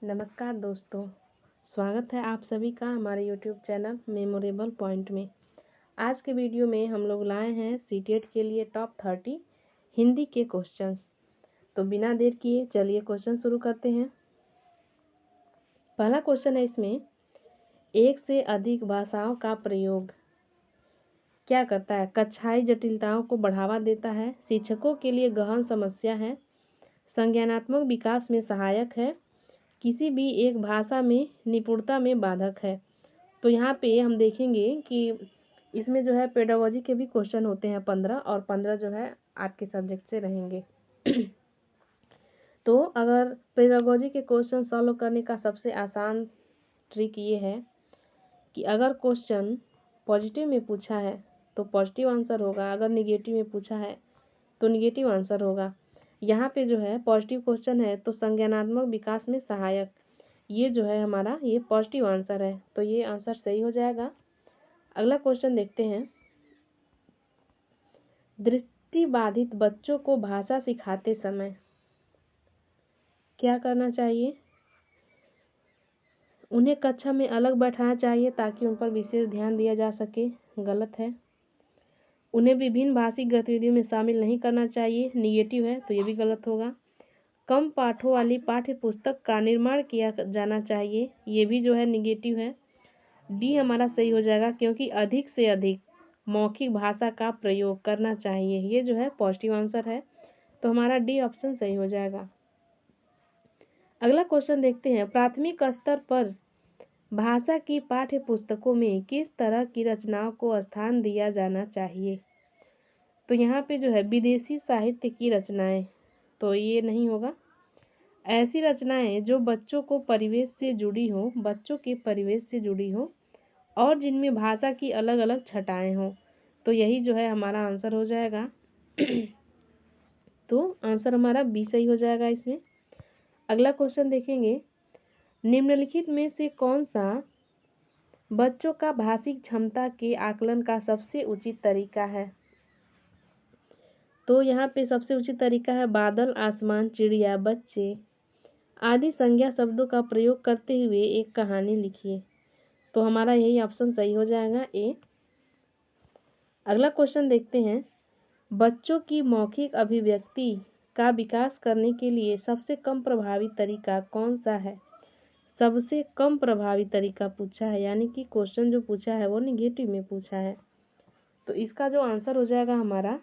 नमस्कार दोस्तों, स्वागत है आप सभी का हमारे YouTube चैनल मेमोरेबल पॉइंट में। आज के वीडियो में हम लोग लाए हैं सीटेट के लिए टॉप 30 हिंदी के क्वेश्चंस। तो बिना देर किए चलिए क्वेश्चन शुरू करते हैं। पहला क्वेश्चन है इसमें, एक से अधिक भाषाओं का प्रयोग क्या करता है? कक्षाई जटिलताओं को बढ़ावा देता है, शिक्षकों के लिए गहन समस्या है, संज्ञानात्मक विकास में सहायक है, किसी भी एक भाषा में निपुणता में बाधक है। तो यहाँ पे हम देखेंगे कि इसमें जो है पेडागोजी के भी क्वेश्चन होते हैं 15 और 15 जो है आपके सब्जेक्ट से रहेंगे। तो अगर पेडागोजी के क्वेश्चन सॉल्व करने का सबसे आसान ट्रिक ये है कि अगर क्वेश्चन पॉजिटिव में पूछा है तो पॉजिटिव आंसर होगा, अगर निगेटिव में पूछा है तो निगेटिव आंसर होगा। यहाँ पे जो है पॉजिटिव क्वेश्चन है तो संज्ञानात्मक विकास में सहायक, ये जो है हमारा ये पॉजिटिव आंसर है, तो ये आंसर सही हो जाएगा। अगला क्वेश्चन देखते हैं, दृष्टिबाधित बच्चों को भाषा सिखाते समय क्या करना चाहिए? उन्हें कक्षा में अलग बैठाना चाहिए ताकि उन पर विशेष ध्यान दिया जा सके, गलत है। उन्हें विभिन्न भाषिक गतिविधियों में शामिल नहीं करना चाहिए, निगेटिव है, तो ये भी गलत होगा। कम पाठों वाली पाठ्य पुस्तक का निर्माण किया जाना चाहिए, ये भी जो है निगेटिव है। डी हमारा सही हो जाएगा क्योंकि अधिक से अधिक मौखिक भाषा का प्रयोग करना चाहिए, ये जो है पॉजिटिव आंसर है, तो हमारा डी ऑप्शन सही हो जाएगा। अगला क्वेश्चन देखते हैं, प्राथमिक स्तर पर भाषा की पाठ्य पुस्तकों में किस तरह की रचनाओं को स्थान दिया जाना चाहिए? तो यहाँ पे जो है विदेशी साहित्य की रचनाएं, तो ये नहीं होगा। ऐसी रचनाएं जो बच्चों को परिवेश से जुड़ी हो, बच्चों के परिवेश से जुड़ी हो और जिनमें भाषा की अलग अलग छटाएं हों, तो यही जो है हमारा आंसर हो जाएगा। तो आंसर हमारा बी सही हो जाएगा इसमें। अगला क्वेश्चन देखेंगे, निम्नलिखित में से कौन सा बच्चों का भाषिक क्षमता के आकलन का सबसे उचित तरीका है? तो यहाँ पे सबसे उचित तरीका है बादल, आसमान, चिड़िया, बच्चे आदि संज्ञा शब्दों का प्रयोग करते हुए एक कहानी लिखिए, तो हमारा यही ऑप्शन सही हो जाएगा, ए। अगला क्वेश्चन देखते हैं, बच्चों की मौखिक अभिव्यक्ति का विकास करने के लिए सबसे कम प्रभावी तरीका कौन सा है? सबसे कम प्रभावी तरीका पूछा है, यानी कि क्वेश्चन जो पूछा है वो निगेटिव में पूछा है, तो इसका जो आंसर हो जाएगा हमारा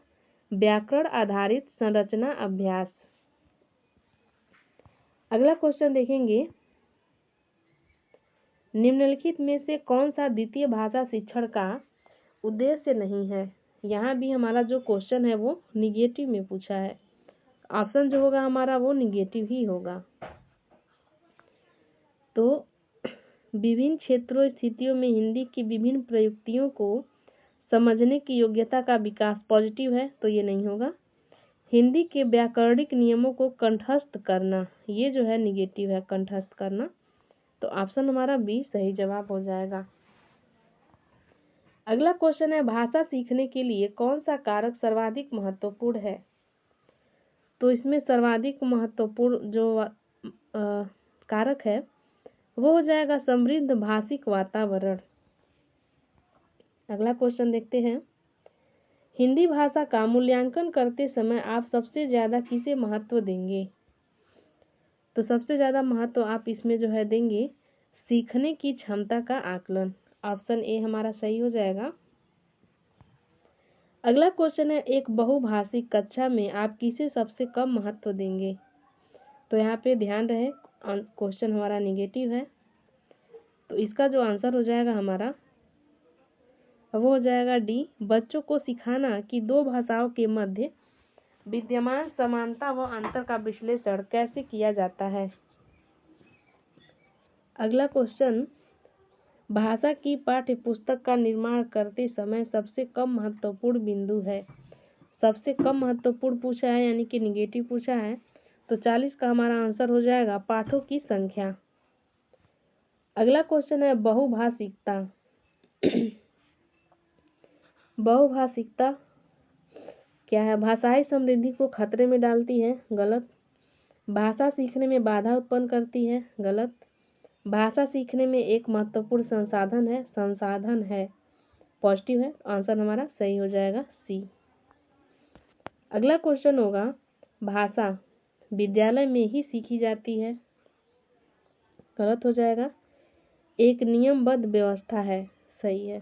व्याकरण आधारित संरचना अभ्यास। अगला क्वेश्चन देखेंगे, निम्नलिखित में से कौन सा द्वितीय भाषा शिक्षण का उद्देश्य नहीं है? यहाँ भी हमारा जो क्वेश्चन है वो निगेटिव में पूछा है, ऑप्शन जो होगा हमारा वो निगेटिव ही होगा। तो विभिन्न क्षेत्रों स्थितियों में हिंदी की विभिन्न प्रयुक्तियों को समझने की योग्यता का विकास, पॉजिटिव है, तो ये नहीं होगा। हिंदी के व्याकरणिक नियमों को कंठस्थ करना, ये जो है निगेटिव है, कंठस्थ करना, तो ऑप्शन हमारा बी सही जवाब हो जाएगा। अगला क्वेश्चन है, भाषा सीखने के लिए कौन सा कारक सर्वाधिक महत्वपूर्ण है? तो इसमें सर्वाधिक महत्वपूर्ण जो कारक है वो हो जाएगा समृद्ध भाषिक वातावरण। अगला क्वेश्चन देखते हैं, हिंदी भाषा का मूल्यांकन करते समय आप सबसे ज्यादा किसे महत्व देंगे? तो सबसे ज्यादा महत्व आप इसमें जो है देंगे सीखने की क्षमता का आकलन, ऑप्शन ए हमारा सही हो जाएगा। अगला क्वेश्चन है, एक बहुभाषिक कक्षा में आप किसे सबसे कम महत्व देंगे? तो यहाँ पे ध्यान रहे क्वेश्चन हमारा निगेटिव है, तो इसका जो आंसर हो जाएगा हमारा वो हो जाएगा डी, बच्चों को सिखाना कि दो भाषाओं के मध्य विद्यमान समानता व अंतर का विश्लेषण कैसे किया जाता है। अगला क्वेश्चन, भाषा की पाठ्य पुस्तक का निर्माण करते समय सबसे कम महत्वपूर्ण बिंदु है। सबसे कम महत्वपूर्ण पूछा है, यानी कि निगेटिव पूछा है, तो 40 का हमारा आंसर हो जाएगा पाठों की संख्या। अगला क्वेश्चन है, बहुभाषिकता। बहुभाषिकता क्या है? भाषाई समृद्धि को खतरे में डालती है, गलत। भाषा सीखने में बाधा उत्पन्न करती है, गलत। भाषा सीखने में एक महत्वपूर्ण संसाधन है, पॉजिटिव है। आंसर हमारा सही हो जाएगा सी। अगला क्वेश्चन होगा, भाषा विद्यालय में ही सीखी जाती है, गलत हो जाएगा। एक नियमबद्ध व्यवस्था है, सही है।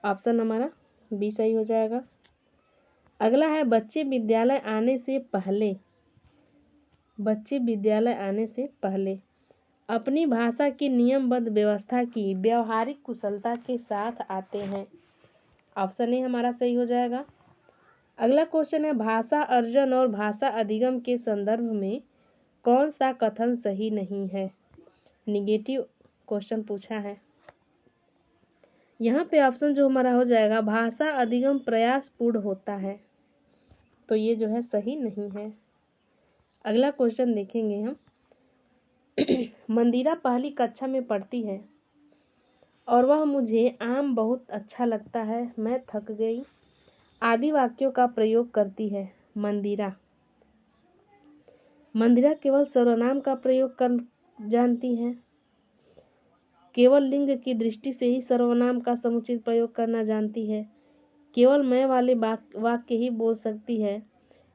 ऑप्शन हमारा बी सही हो जाएगा। अगला है, बच्चे विद्यालय आने से पहले अपनी भाषा की नियमबद्ध व्यवस्था की व्यवहारिक कुशलता के साथ आते हैं। ऑप्शन ए हमारा सही हो जाएगा। अगला क्वेश्चन है, भाषा अर्जन और भाषा अधिगम के संदर्भ में कौन सा कथन सही नहीं है? निगेटिव क्वेश्चन पूछा है। यहाँ पे ऑप्शन जो हमारा हो जाएगा, भाषा अधिगम प्रयासपूर्ण होता है, तो ये जो है सही नहीं है। अगला क्वेश्चन देखेंगे हम। मंदिरा पहली कक्षा में पढ़ती है और वह मुझे आम बहुत अच्छा लगता है, मैं थक गई आदि वाक्यों का प्रयोग करती है। मंदिरा केवल सर्वनाम का प्रयोग कर जानती है, केवल लिंग की दृष्टि से ही सर्वनाम का समुचित प्रयोग करना जानती है, केवल मैं वाले वाक्य ही बोल सकती है,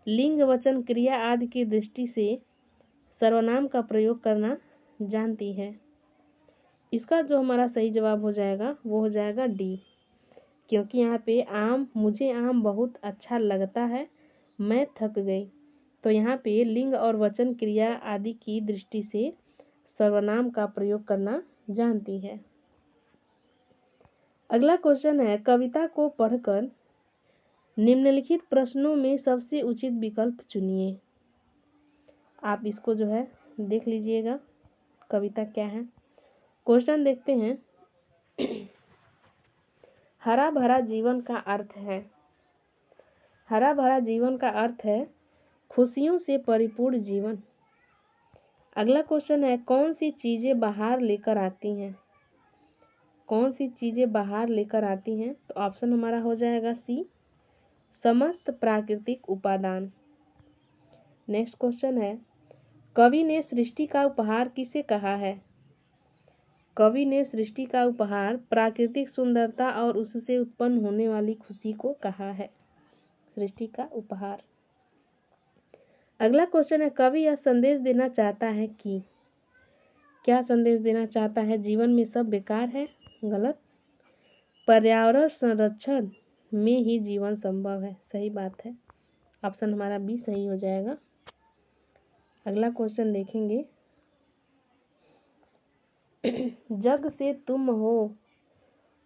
लिंग वचन क्रिया आदि की दृष्टि से सर्वनाम का प्रयोग करना जानती है। इसका जो हमारा सही जवाब हो जाएगा वो हो जाएगा डी, क्योंकि यहाँ पे मुझे आम बहुत अच्छा लगता है, मैं थक गई, तो यहाँ पे लिंग और वचन क्रिया आदि की दृष्टि से सर्वनाम का प्रयोग करना जानती है। अगला क्वेश्चन है, कविता को पढ़कर निम्नलिखित प्रश्नों में सबसे उचित विकल्प चुनिए। आप इसको जो है देख लीजिएगा, कविता क्या है। क्वेश्चन देखते हैं। हरा भरा जीवन का अर्थ है, हरा भरा जीवन का अर्थ है खुशियों से परिपूर्ण जीवन। अगला क्वेश्चन है, कौन सी चीजें बाहर लेकर आती हैं? कौन सी चीजें बाहर लेकर आती हैं? तो ऑप्शन हमारा हो जाएगा सी, समस्त प्राकृतिक उपादान। नेक्स्ट क्वेश्चन है, कवि ने सृष्टि का उपहार किसे कहा है? कवि ने सृष्टि का उपहार प्राकृतिक सुंदरता और उससे उत्पन्न होने वाली खुशी को कहा है, सृष्टि का उपहार। अगला क्वेश्चन है, कवि यह संदेश देना चाहता है कि, क्या संदेश देना चाहता है? जीवन में सब बेकार है, गलत। पर्यावरण संरक्षण में ही जीवन संभव है, सही बात है। ऑप्शन हमारा बी सही हो जाएगा। अगला क्वेश्चन देखेंगे। जग से तुम हो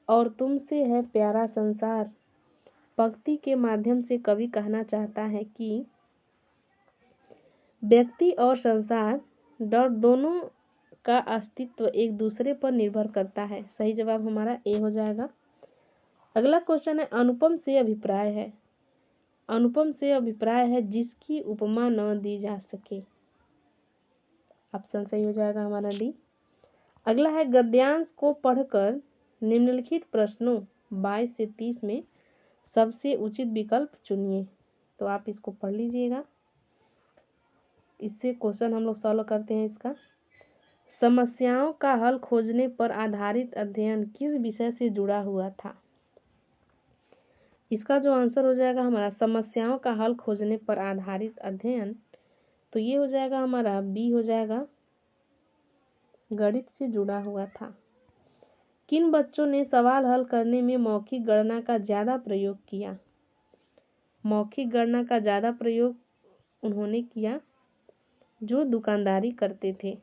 और तुमसे है प्यारा संसार। पंक्ति के माध्यम से कवि कहना चाहता है कि व्यक्ति और संसार दोनों का अस्तित्व एक दूसरे पर निर्भर करता है। सही जवाब हमारा ए हो जाएगा। अगला क्वेश्चन है, अनुपम से अभिप्राय है, अनुपम से अभिप्राय है जिसकी उपमा न दी जा सके। ऑप्शन सही हो जाएगा हमारा डी। अगला है, गद्यांश को पढ़कर निम्नलिखित प्रश्नों 22 से 30 में सबसे उचित विकल्प चुनिए। तो आप इसको पढ़ लीजिएगा, इससे क्वेश्चन हम लोग सॉल्व करते हैं। इसका, समस्याओं का हल खोजने पर आधारित अध्ययन किस विषय से जुड़ा हुआ था? इसका जो आंसर हो जाएगा हमारा, समस्याओं का हल खोजने पर आधारित अध्ययन, तो ये हो जाएगा हमारा बी हो जाएगा, गणित से जुड़ा हुआ था। किन बच्चों ने सवाल हल करने में मौखिक गणना का ज्यादा प्रयोग किया? मौखिक गणना का ज्यादा प्रयोग उन्होंने किया जो दुकानदारी करते थे।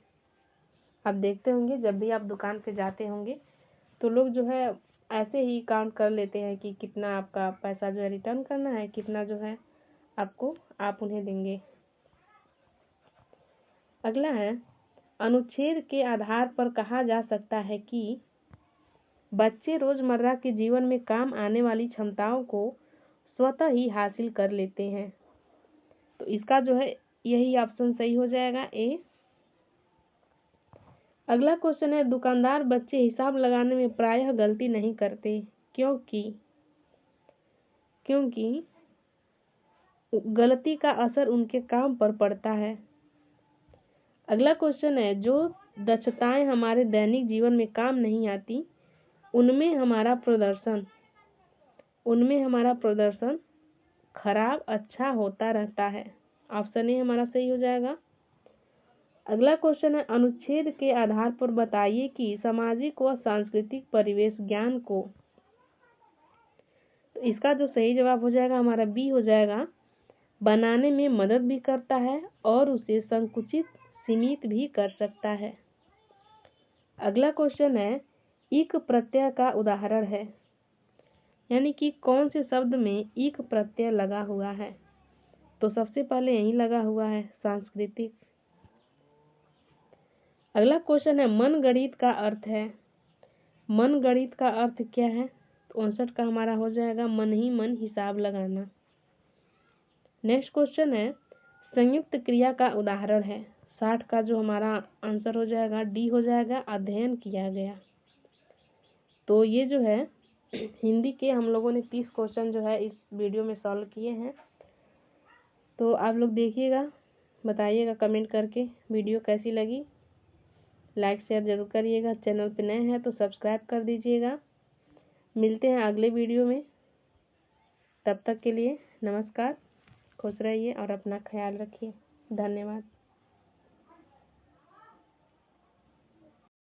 आप देखते होंगे, जब भी आप दुकान पे जाते होंगे तो लोग जो है ऐसे ही काउंट कर लेते हैं कि कितना आपका पैसा जो है रिटर्न करना है, कितना जो है आप उन्हें देंगे। अगला है, अनुच्छेद के आधार पर कहा जा सकता है कि बच्चे रोजमर्रा के जीवन में काम आने वाली क्षमताओं को स्वतः ही हासिल कर लेते हैं। तो इसका जो है यही ऑप्शन सही हो जाएगा, ए। अगला क्वेश्चन है, दुकानदार बच्चे हिसाब लगाने में प्रायः गलती नहीं करते क्योंकि गलती का असर उनके काम पर पड़ता है। अगला क्वेश्चन है, जो दक्षताएं हमारे दैनिक जीवन में काम नहीं आती उनमें हमारा प्रदर्शन खराब अच्छा होता रहता है। ऑप्शन ए हमारा सही हो जाएगा। अगला क्वेश्चन है, अनुच्छेद के आधार पर बताइए कि सामाजिक व सांस्कृतिक परिवेश ज्ञान को, तो इसका जो सही जवाब हो जाएगा हमारा बी हो जाएगा, बनाने में मदद भी करता है और उसे संकुचित सीमित भी कर सकता है। अगला क्वेश्चन है, इक प्रत्यय का उदाहरण है, यानी कि कौन से शब्द में इक प्रत्यय लगा हुआ है। तो सबसे पहले यही लगा हुआ है सांस्कृतिक। अगला क्वेश्चन है, मनगढ़ंत का अर्थ है। मनगढ़ंत का अर्थ क्या है। तो 59 का हमारा हो जाएगा मन ही मन हिसाब लगाना। नेक्स्ट क्वेश्चन है, संयुक्त क्रिया का उदाहरण है। 60 का जो हमारा आंसर हो जाएगा डी हो जाएगा, अध्ययन किया गया। तो ये जो है हिंदी के हम लोगों ने 30 क्वेश्चन जो है इस वीडियो में सॉल्व किए हैं। तो आप लोग देखिएगा, बताइएगा कमेंट करके वीडियो कैसी लगी। लाइक शेयर जरूर करिएगा। चैनल पे नए हैं तो सब्सक्राइब कर दीजिएगा। मिलते हैं अगले वीडियो में, तब तक के लिए नमस्कार। खुश रहिए और अपना ख्याल रखिए। धन्यवाद।